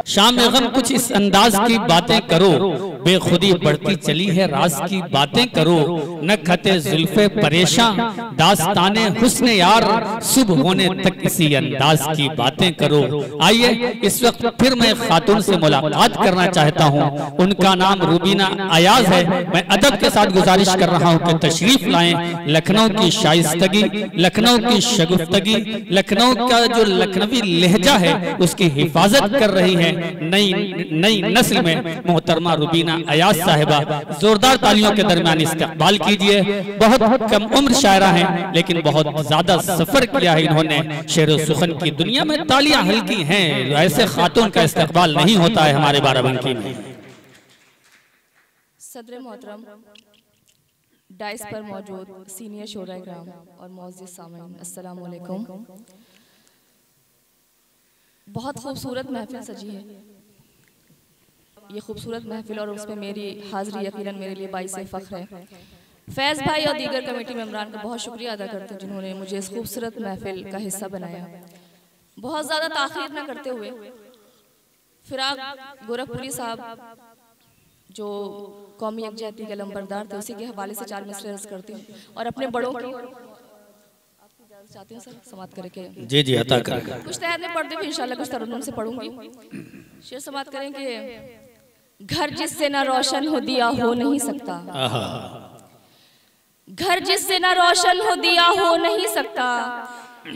शाम में गम कुछ इस अंदाज की बातें करो, बेखुदी बढ़ती चली है राज की बातें करो, न खते जुल्फे परेशान दास्ताने हुस्न यार, सुबह होने तक इसी अंदाज की बातें करो। आइए इस वक्त फिर मैं खातून से मुलाकात करना चाहता हूं, उनका नाम रूबीना अयाज है। मैं अदब के साथ गुजारिश कर रहा हूं कि तशरीफ लाएं। लखनऊ की शाइस्तगी, लखनऊ की शगुफ्तगी, लखनऊ का जो लखनवी लहजा है उसकी हिफाजत कर रही है नई नस्ल में मोहतरमा रूबीना अयाज साहिबा। जोरदार तालियों के दरमियान इस्तकबाल कीजिए। बहुत कम उम्र शायरा हैं लेकिन बहुत ज्यादा सफर किया है इन्होंने शेर सुखन की दुनिया में। तालियां हल्की हैं, ऐसे खातून का इस्तकबाल नहीं होता है हमारे बाराबंकी में। सदर मोहतरम, डाइस पर मौजूद सीनियर शोरा-ए-किराम और मौजूद सामीन, अस्सलाम वालेकुम। बहुत खूबसूरत महफिल सजी है। ये खूबसूरत महफिल और उसमें मेरी हाजिरी यकीनन मेरे लिए बाइस फ़ख्र है। फैज़ भाई और दीगर कमेटी मेंबरान का बहुत शुक्रिया अदा करते हैं जिन्होंने मुझे इस खूबसूरत महफिल का हिस्सा बनाया। बहुत ज़्यादा ताख़ीर न करते हुए फिराक गोरखपुरी साहब जो कौमी यकजहती के लंबरदार थे उसी के हवाले से 4 मिसरे अर्ज़ करती हूँ और अपने बड़ों की चाहती हूँ सर समात करके जी जी अता करें। कुछ तहत में पढ़ती हूँ इंशाल्लाह, कुछ तरन्नुम से पढ़ूंगी। शेर समात करेंगे। घर जिससे ना रोशन हो दिया हो नहीं सकता, घर जिससे ना रोशन हो दिया हो नहीं सकता,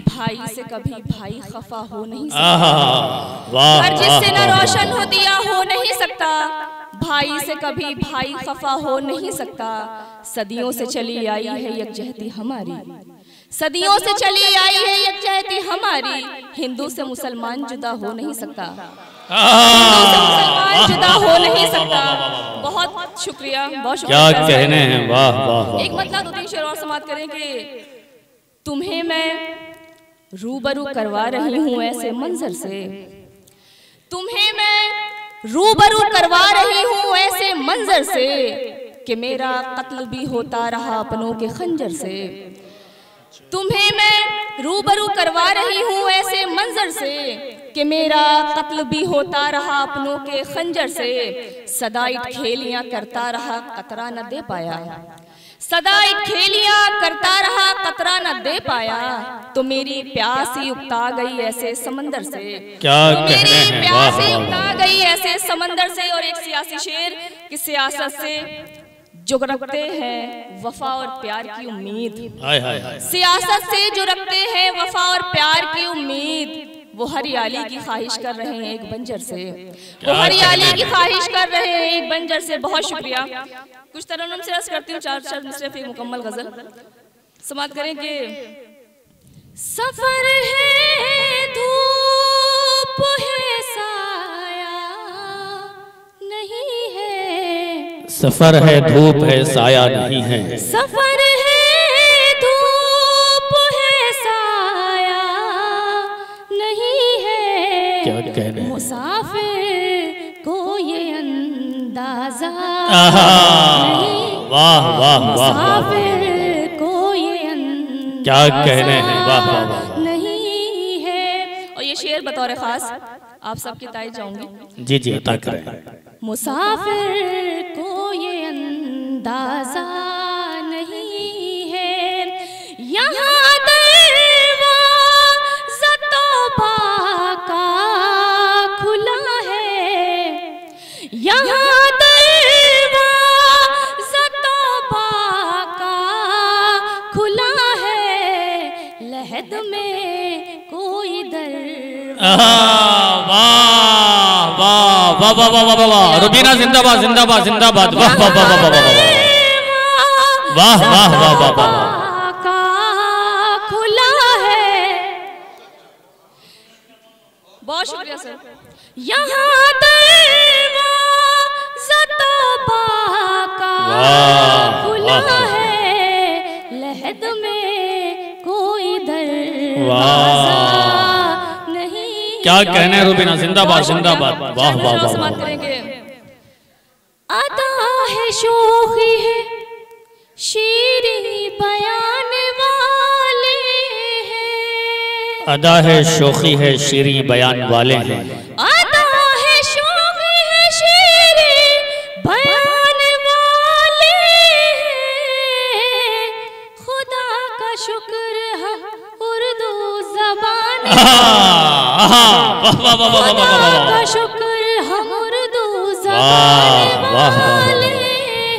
भाई से कभी भाई खफा हो नहीं सकता। घर जिससे ना रोशन हो दिया हो नहीं सकता, भाई से कभी भाई खफा हो नहीं सकता। सदियों से चली आई है यकजहती हमारी, सदियों से चली आई है यकजहती हमारी। हिंदू से मुसलमान जुदा हो नहीं सकता, हिंदू से मुसलमान जुदा हो नहीं सकता। बहुत शुक्रिया, बहुत शुक्रिया। क्या कहने हैं, वाह वाह। एक मतलब 2-3 शेर और समाप्त करें कि तुम्हें मैं रूबरू करवा रही हूँ ऐसे मंजर से, तुम्हें मैं रूबरू करवा रही हूँ ऐसे मंजर से कि मेरा कत्ल भी होता रहा अपनों के खंजर से। तुम्हें मैं रूबरू करवा रही हूँ ऐसे मंजर से कि मेरा कत्ल भी होता रहा अपनों के खंजर से। सदाई खेलियां करता रहा कतरा न दे पाया, सदाई खेलियां करता रहा कतरा न दे पाया। तो मेरी प्यास ही उकता गई ऐसे समंदर से, क्या तो मेरी प्यास ही उकता गई ऐसे समंदर से। और एक सियासी शेर कि सियासत से जो रखते हैं वफा और प्यार की उम्मीद, सियासत से जो रखते हैं वफा और प्यार की उम्मीद, वो हरियाली की ख्वाहिश कर रहे हैं एक बंजर से, वो हरियाली की ख्वाहिश कर रहे हैं एक बंजर से। बहुत शुक्रिया। कुछ तरन्नुम से अर्ज़ करती हूँ 4 मिसरे फिर मुकम्मल गजल समाप्त करें कि सफर है धूप है साया नहीं है, सफर है धूप है साया नहीं है, सफर है धूप है साया नहीं है। क्या कहने, मुसाफिर को ये अंदाजा वाह वाह वाह, मुसाफिर को ये क्या कहने हैं, वाह वाह वाह नहीं है। और ये शेर बतौर खास आप सबकी तारीफ चाहूंगी। जी जी अता करें। मुसाफिर को ये अंदाजा नहीं है, यहाँ दरवाज़ा तौबा का खुला है, यहाँ दरवाज़ा तौबा का खुला है। लहद में कोई वाह वाह वाह वाह वाह। रूबीना जिंदाबाद जिंदाबाद जिंदाबाद। वाह वाह वाह वाह वाह वाह वाह वाह वाह वाह का खुला है। बहुत शुक्रिया सर। यहाँ दरवाज़ा तौबा का खुला है, लहद में कोई दरवाज़ा नहीं। क्या कहने हैं रूबीना जिंदाबाद जिंदाबाद। वाह वाह वाह। अदा है शोखी है शीरी बयान वाले हैं, अदा है शोखी है शीरी बयान वाले हैं, अदा है का शुक्र हम उर्दू ज़बान का शुक्र हम उर्दू ज़बान वाले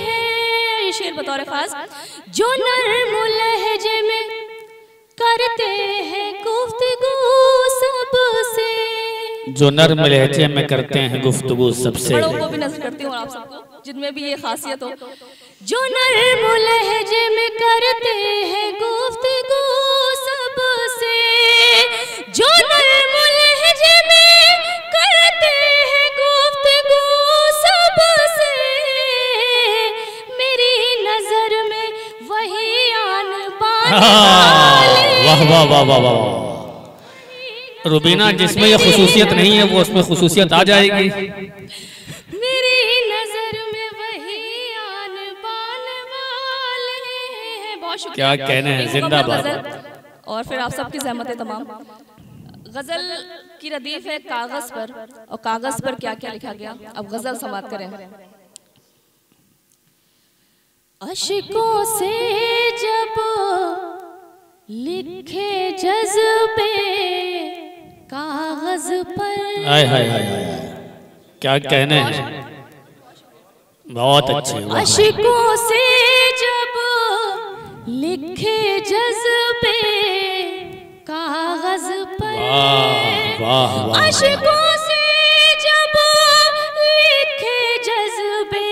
हैं। शेर बतौर खास, जो नर्म लहजे में करते हैं गुफ्तगू सबसे, जो नर्म लहजे में करते हैं गुफ्तगू सबसे। बड़ों को भी नजर करती हूँ आप सबको जिनमें भी ये खासियत हो। जो नर्म लहजे में करते हैं गुफ्तगू सबसे, जो नर्म लहजे में करते हैं गुफ्तगू सबसे, मेरी नजर में वही आन बान वाले। वाह वाह वाह वाह वाह। रुबीना, जिसमें ये खुसूसियत नहीं है वो उसमें खुसूसियत आ जाएगी। मेरी नजर में वही आन बान वाले हैं। बहुत शुक्रिया। क्या कहने हैं, जिंदाबाद। और फिर आप सबकी ज़हमत है तमाम। गजल की रदीफ है कागज पर, और कागज पर क्या क्या लिखा गया, अब गजल समाप्त करें। अश्कों से जब लिखे जज्बे कागज पर, हाय हाय हाय हाय, क्या कहने हैं, बहुत अच्छे। अश्कों से जब लिखे जज्बे कागज पर, वाह वाह, अश्कों से जब लिखे जज्बे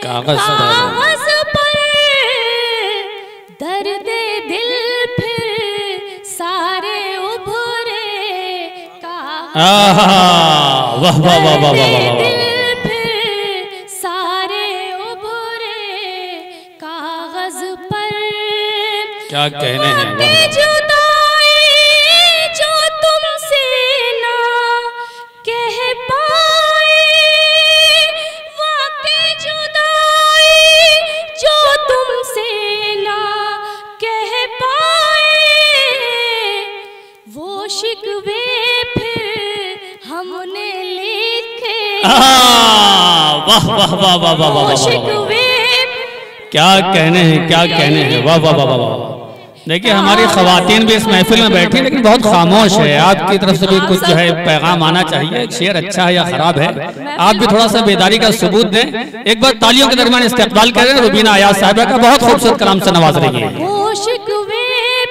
कागज पर, दर्द दिल फिर सारे उभरे वाह वाह वाह वाह वाह वाह, फिर सारे उभरे कागज पर। क्या कहने हैं, जुदाई जो तुमसे ना कह पाए, वाक़ई जुदाई जो तुमसे ना कह पाए, वो शिकवे फिर हमने लिखे। वाह वाह वाह वाह वाह वाह, शिकवे क्या कहने हैं, क्या कहने हैं, वाह वाह वाह वाह। देखिए हमारी खवातीन भी इस महफिल में बैठी लेकिन बहुत खामोश है। आपकी तरफ से भी कुछ जो है पैगाम आना चाहिए। शेर अच्छा है या खराब है, आप भी थोड़ा सा बेदारी का सबूत दें। एक बार तालियों के दरमियान इस्तेकबाल करें रुबीना अयाज साहिबा का, बहुत खूबसूरत कलाम से नवाज रही है। वो शिकवे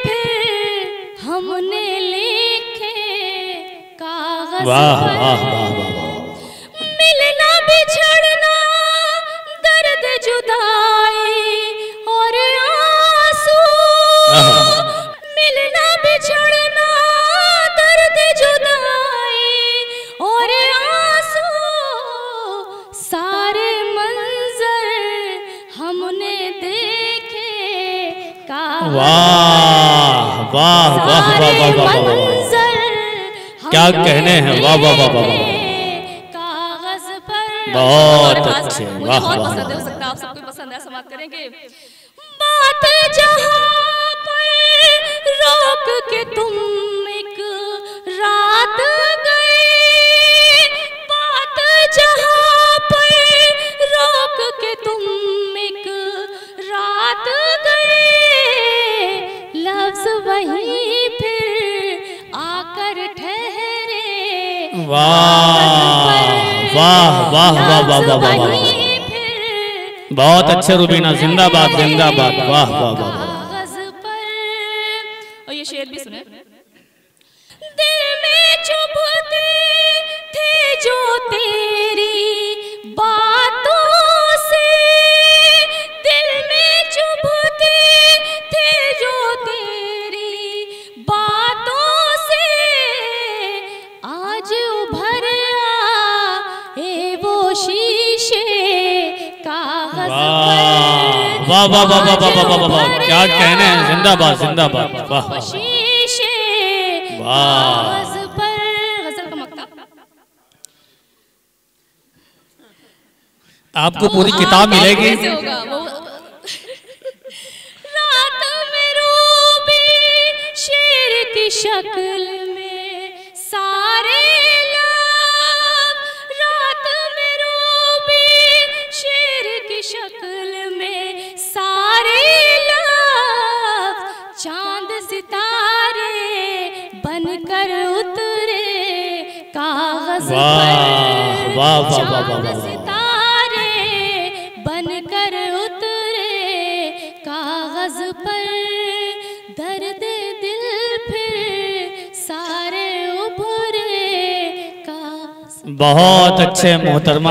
फिर हमने लिखे कागज वाह पर, वाह वाह वाह, मिलना बिछड़ना दर्द जुदाई और आंसू, मिलना बिछड़ना दर्द जुदाई और आंसू, सारे मंजर हमने देखे कागज, वाह वाह वाह वाह वाह वाह वाह, मंजर क्या कहने हैं, वाह वाह वाह वाह, कागज पर। बहुत अच्छे, वाह बहुत वाह पसंद है, हो सकता है आप सबको पसंद है। समाप्त करेंगे। बात जहां पर रोक के तुम एक रात गए, बात जहां पर रोक के तुम एक रात गए, लफ्ज वहीं फिर आकर ठहरे। वाह वाह वाह वाह वाह वाह वाह वाह, बहुत अच्छे रुबीना, जिंदाबाद जिंदाबाद, वाह वाह वाह। कागज पर। और ये शेर भी सुने। दिल में चुभते थे जो तेरी बातों से, दिल में चुभते थे जो तेरी बातों से, आज उभर आए वो शीशे कागज पर। वाह वाह वाह वाह वाह वाह वाह वाह, क्या कहने हैं, जिंदाबाद जिंदाबाद, वाह वाह, शीशे वाह। कागज पर। गजल का मक्ता आपको पूरी किताब मिलेगी। कैसे होगा वो। रात में रूबी शेर की शक्ल में सारे लाभ, रात में रूबी शेर की शक्ल में सारे लाभ, चांद वाह वाह वाह वाह वाह वाह। सितारे बनकर उतरे कागज पर, दर्द दिल फिर सारे उभरे। बहुत अच्छे मोहतरमा।